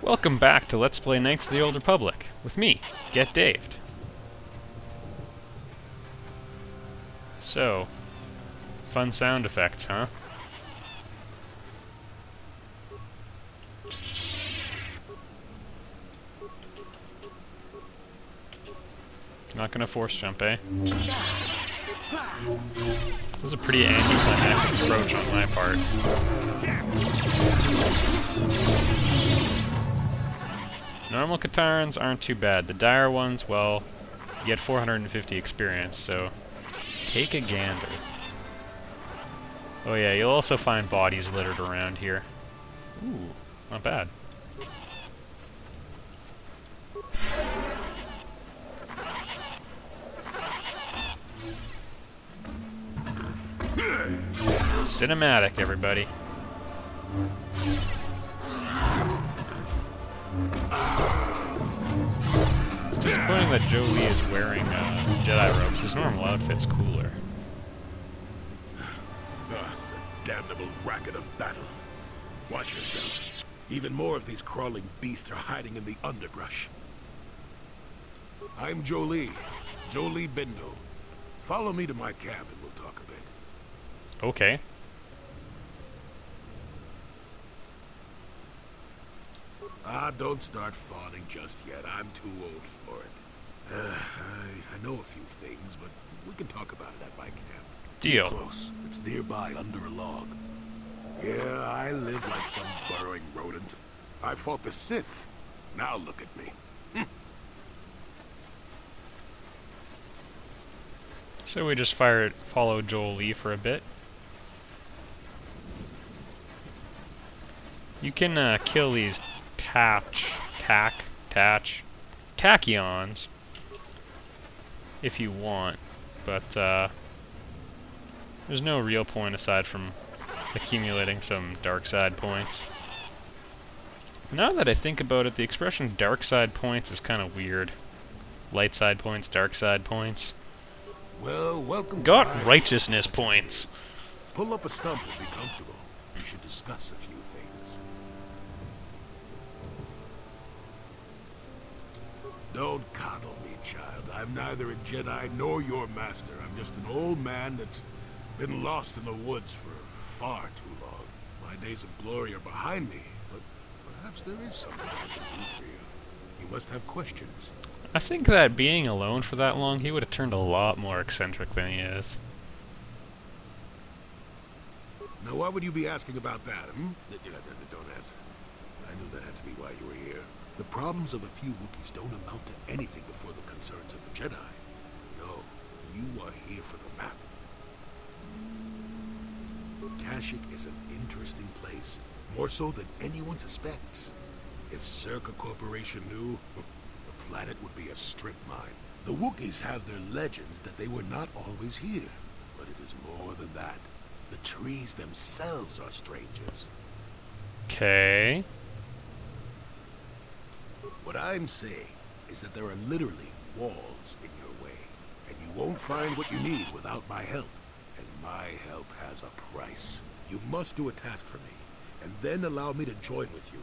Welcome back to Let's Play Knights of the Old Republic, with me, Get Daved. So, fun sound effects, huh? Not gonna force jump, eh? This is a pretty anticlimactic approach on my part. Normal Katarans aren't too bad. The dire ones, well, you get 450 experience, so take a gander. Oh yeah, you'll also find bodies littered around here. Ooh, not bad. Cinematic, everybody. It's disappointing that Jolie is wearing Jedi robes. His normal outfit's cooler. The damnable racket of battle. Watch yourself. Even more of these crawling beasts are hiding in the underbrush. I'm Jolee. Jolee Bindo. Follow me to my camp and we'll talk a bit. Okay. Don't start fawning just yet. I'm too old for it. I know a few things, but we can talk about it at my camp. Deal. Close. It's nearby under a log. Yeah, I live like some burrowing rodent. I fought the Sith. Now look at me. So we just follow Jolie for a bit. You can kill these tachyons if you want, but there's no real point aside from accumulating some dark side points. Now that I think about it, the expression dark side points is kind of weird. Light side points, dark side points. Well, welcome. Got righteousness points. Pull up a stump and be comfortable. We should discuss a few things. Don't coddle me, child. I'm neither a Jedi nor your master. I'm just an old man that's been lost in the woods for far too long. My days of glory are behind me, but perhaps there is something I can do for you. You must have questions. I think that being alone for that long, he would have turned a lot more eccentric than he is. Now, why would you be asking about that, Don't answer. I knew that had to be why you were here. The problems of a few Wookiees don't amount to anything before the concerns of the Jedi. No, you are here for the map. Kashyyyk is an interesting place, more so than anyone suspects. If Czerka Corporation knew, the planet would be a strip mine. The Wookiees have their legends that they were not always here, but it is more than that. The trees themselves are strangers. Okay. What I'm saying is that there are literally walls in your way, and you won't find what you need without my help. And my help has a price. You must do a task for me, and then allow me to join with you.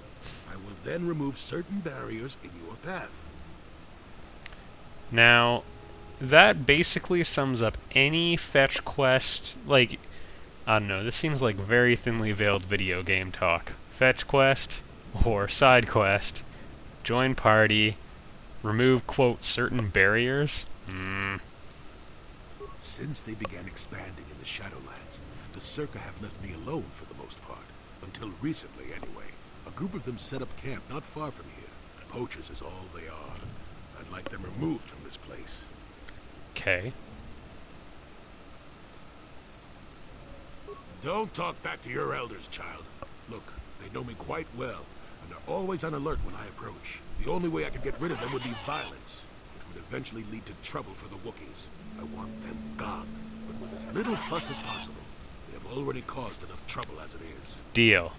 I will then remove certain barriers in your path. Now, that basically sums up any fetch quest, like, I don't know, this seems like very thinly veiled video game talk. Fetch quest, or side quest, join party, remove, quote, certain barriers. Since they began expanding in the Shadowlands, the Czerka have left me alone for the most part. Until recently, anyway. A group of them set up camp not far from here. Poachers is all they are. I'd like them removed from this place. Okay. Don't talk back to your elders, child. Look, they know me quite well, and are always on alert when I approach. The only way I could get rid of them would be violence, which would eventually lead to trouble for the Wookiees. I want them gone, but with as little fuss as possible. They have already caused enough trouble as it is. Deal.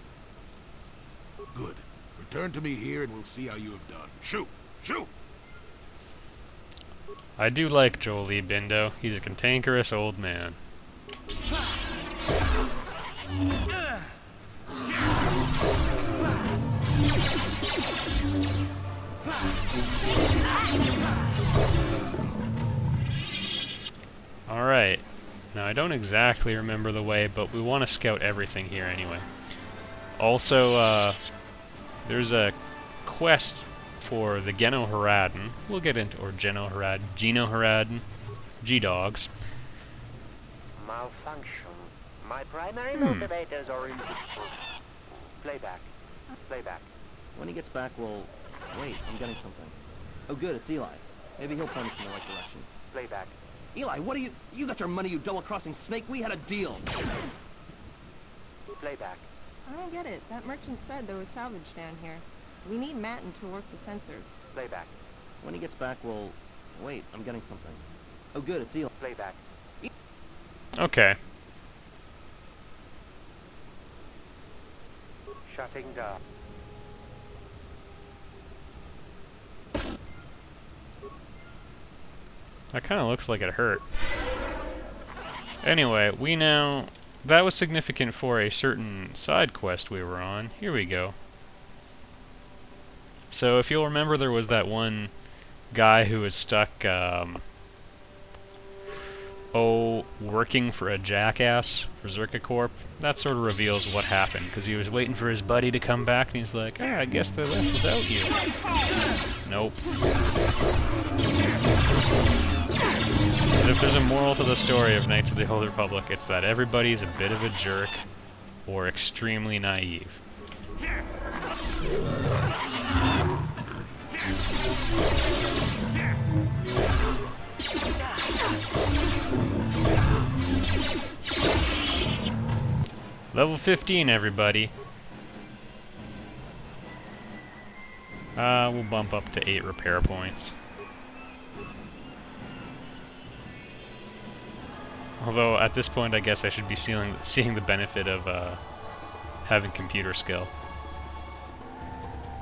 Good. Return to me here and we'll see how you have done. Shoot! Shoot! I do like Jolee Bindo. He's a cantankerous old man. Alright. Now, I don't exactly remember the way, but we want to scout everything here anyway. Also, there's a quest for the Genoharadan. We'll get into, or Genoharadan, G-Dogs. Malfunction. My primary motivators are in... Playback. Playback. When he gets back, we'll... Wait, I'm getting something. Oh good, it's Eli. Maybe he'll point us in the right direction. Playback. Eli, what are you... You got your money, you double-crossing snake. We had a deal. Playback. I don't get it. That merchant said there was salvage down here. We need Matin to work the sensors. Playback. When he gets back, we'll... Wait, I'm getting something. Oh good, it's Eli. Playback. Okay. Shutting down. That kind of looks like it hurt. Anyway, we now... That was significant for a certain side quest we were on. Here we go. So if you'll remember, there was that one guy who was stuck, working for a jackass for Czerka Corp. That sort of reveals what happened, because he was waiting for his buddy to come back, and he's like, I guess they left without you. Nope. Because if there's a moral to the story of Knights of the Old Republic, it's that everybody's a bit of a jerk, or extremely naive. Level 15, everybody. We'll bump up to 8 repair points. Although, at this point, I guess I should be seeing the benefit of having computer skill.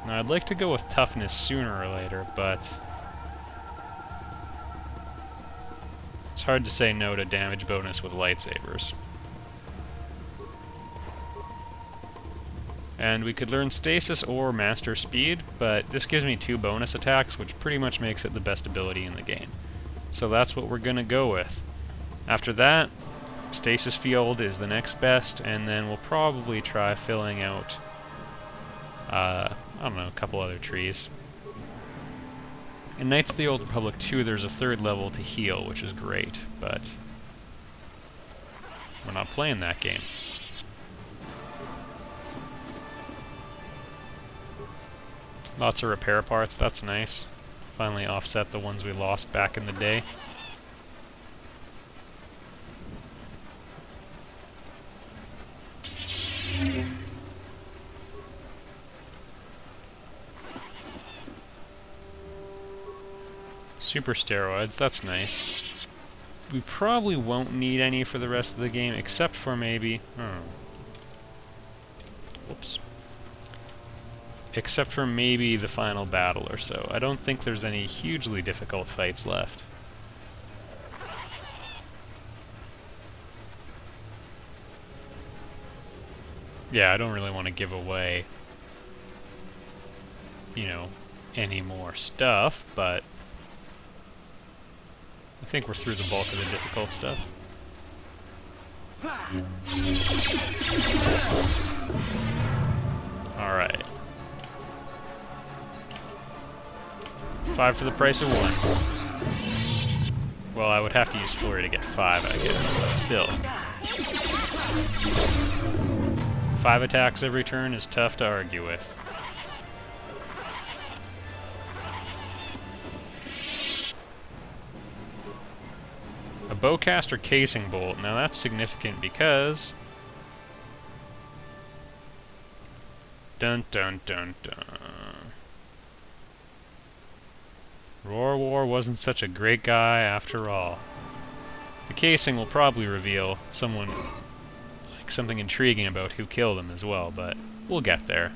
Now, I'd like to go with toughness sooner or later, but... it's hard to say no to damage bonus with lightsabers. And we could learn stasis or master speed, but this gives me 2 bonus attacks, which pretty much makes it the best ability in the game. So that's what we're gonna go with. After that, stasis field is the next best, and then we'll probably try filling out, I don't know, a couple other trees. In Knights of the Old Republic 2, there's a 3rd level to heal, which is great, but we're not playing that game. Lots of repair parts, that's nice. Finally offset the ones we lost back in the day. Super steroids, that's nice. We probably won't need any for the rest of the game, except for maybe... Whoops. Except for maybe the final battle or so. I don't think there's any hugely difficult fights left. Yeah, I don't really want to give away, you know, any more stuff, but I think we're through the bulk of the difficult stuff. Alright. 5 for the price of 1. Well, I would have to use Flurry to get 5, I guess, but still. 5 attacks every turn is tough to argue with. A bowcaster casing bolt. Now that's significant because... Dun dun dun dun. Roar War wasn't such a great guy after all. The casing will probably reveal something intriguing about who killed him as well, but we'll get there.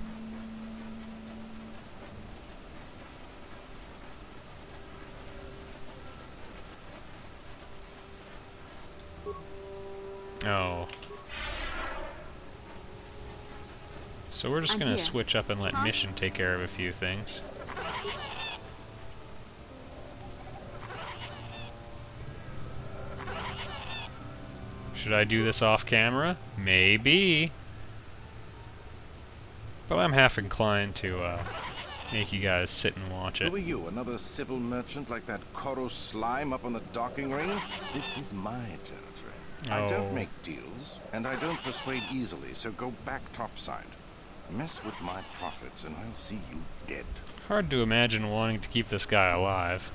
Oh. So we're just gonna switch up and let Mission take care of a few things. Should I do this off camera? Maybe. But I'm half inclined to make you guys sit and watch it. Who are you, another civil merchant like that Koro slime up on the docking ring? This is my territory. I don't make deals, and I don't persuade easily, so go back topside. Mess with my profits, and I'll see you dead. Hard to imagine wanting to keep this guy alive.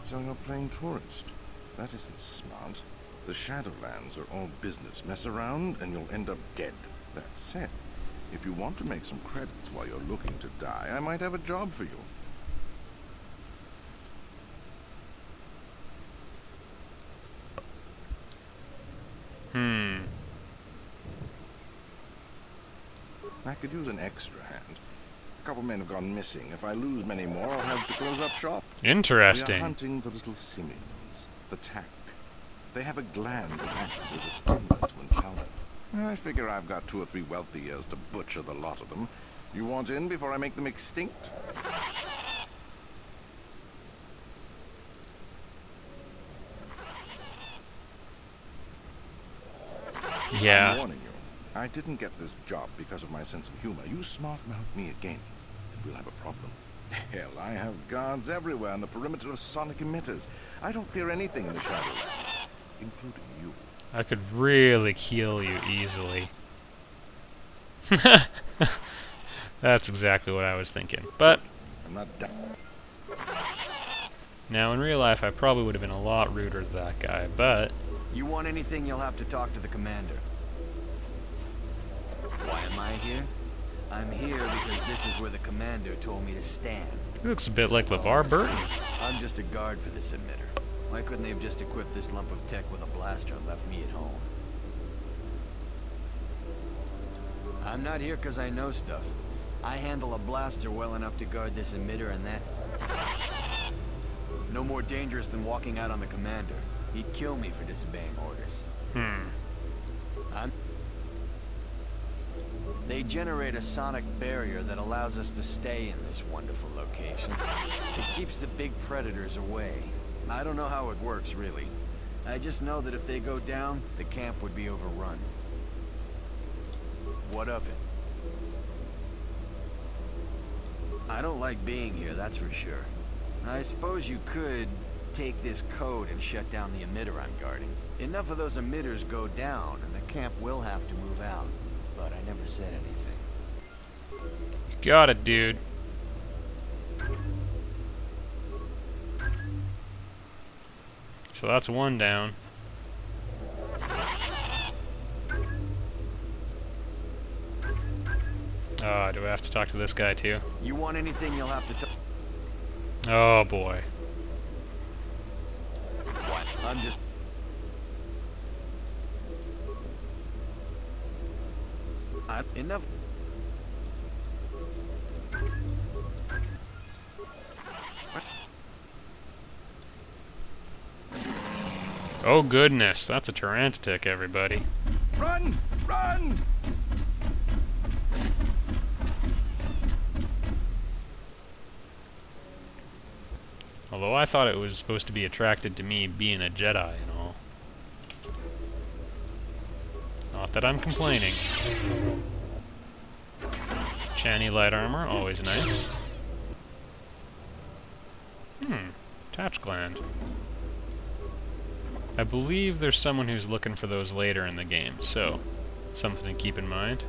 So you're playing tourist. That isn't smart. The Shadowlands are all business. Mess around, and you'll end up dead. That said, if you want to make some credits while you're looking to die, I might have a job for you. I could use an extra hand. A couple men have gone missing. If I lose many more, I'll have to close up shop. Interesting. We are hunting the little simians, the tachs. They have a gland that acts as a stimulant when powdered. I figure I've got 2 or 3 wealthy years to butcher the lot of them. You want in before I make them extinct? Yeah. I'm warning you. I didn't get this job because of my sense of humor. You smart-mouth me again, and we'll have a problem. Hell, I have guards everywhere on the perimeter of sonic emitters. I don't fear anything in the Shadowlands, including you. I could really kill you easily. That's exactly what I was thinking. But I'm not done. now in real life I probably would have been a lot ruder to that guy, but You want anything, you'll have to talk to the commander. Why am I here? I'm here because this is where the commander told me to stand. he looks a bit like LeVar Burton. I'm just a guard for this emitter. Why couldn't they have just equipped this lump of tech with a blaster and left me at home? I'm not here because I know stuff. I handle a blaster well enough to guard this emitter, and that's no more dangerous than walking out on the commander. He'd kill me for disobeying orders. They generate a sonic barrier that allows us to stay in this wonderful location. It keeps the big predators away. I don't know how it works, really. I just know that if they go down, the camp would be overrun. What of it? I don't like being here, that's for sure. I suppose you could take this code and shut down the emitter I'm guarding. Enough of those emitters go down, and the camp will have to move out. But I never said anything. Got it, dude. So that's 1 down. Do I have to talk to this guy too? You want anything, you'll have to Oh boy. What? I'm just... enough... Oh goodness, that's a Tyrantic, everybody. Run! Run! Although I thought it was supposed to be attracted to me being a Jedi and all. Not that I'm complaining. Channy light armor, always nice. Touch gland. I believe there's someone who's looking for those later in the game, so something to keep in mind.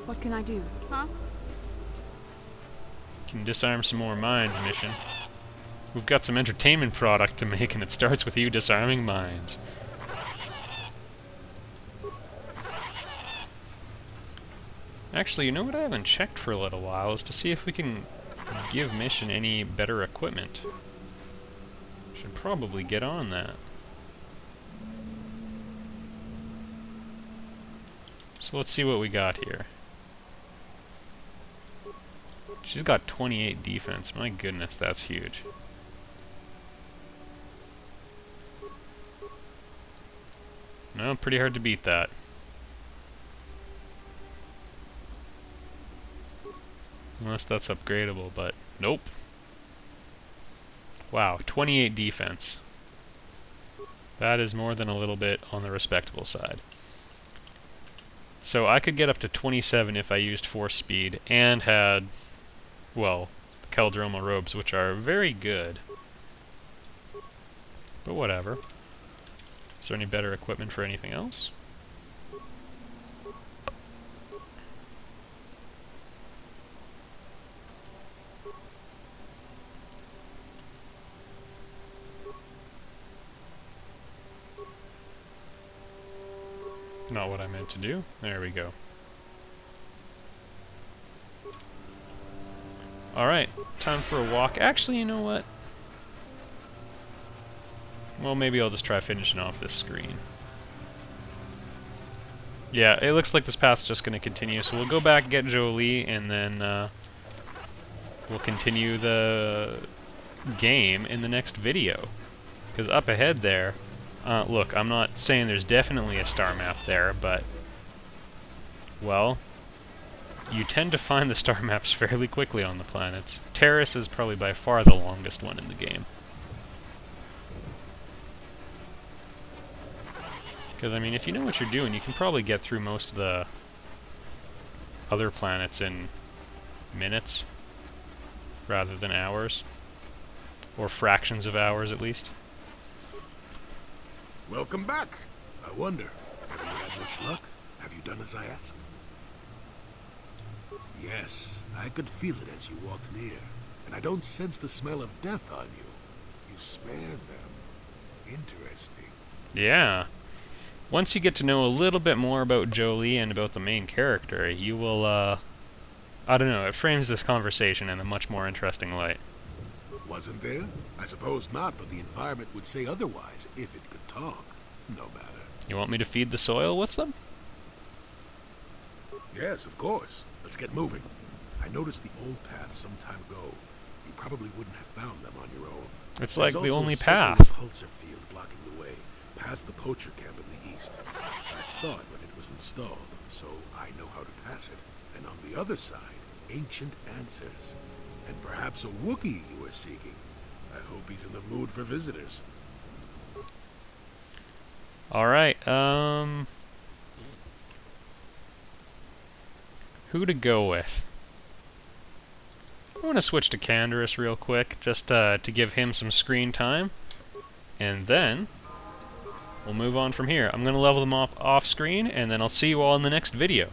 What can I do? Huh? Can disarm some more mines mission. We've got some entertainment product to make, and it starts with you disarming mines. Actually, you know what I haven't checked for a little while is to see if we can give mission any better equipment. Should probably get on that. So let's see what we got here. She's got 28 defense. My goodness, that's huge. No, pretty hard to beat that. Unless that's upgradable, but nope. Wow, 28 defense. That is more than a little bit on the respectable side. So I could get up to 27 if I used force speed and had, well, Keldroma robes, which are very good. But whatever. Is there any better equipment for anything else? Not what I meant to do. There we go. Alright, time for a walk. Actually, you know what? Well, maybe I'll just try finishing off this screen. Yeah, it looks like this path's just going to continue, so we'll go back, get Jolie, and then we'll continue the game in the next video. Because up ahead there, look, I'm not saying there's definitely a star map there, but, well, you tend to find the star maps fairly quickly on the planets. Terrace is probably by far the longest one in the game. Because, I mean, if you know what you're doing, you can probably get through most of the other planets in minutes, rather than hours. Or fractions of hours, at least. Welcome back. I wonder, have you had much luck? Have you done as I asked? Yes, I could feel it as you walked near, and I don't sense the smell of death on you. You spared them. Interesting. Yeah. Once you get to know a little bit more about Jolie and about the main character, you will, I don't know, it frames this conversation in a much more interesting light. Wasn't there? I suppose not, but the environment would say otherwise if it could talk. No matter. You want me to feed the soil with them? Yes, of course. Let's get moving. I noticed the old path some time ago. You probably wouldn't have found them on your own. It's like the only There's path. also a pulsar field blocking the way, past the poacher camp in the east. I saw it when it was installed, so I know how to pass it. And on the other side, ancient answers. And perhaps a Wookiee you were seeking. I hope he's in the mood for visitors. Alright, who to go with? I want to switch to Canderous real quick, just to give him some screen time. And then we'll move on from here. I'm going to level them up off screen, and then I'll see you all in the next video.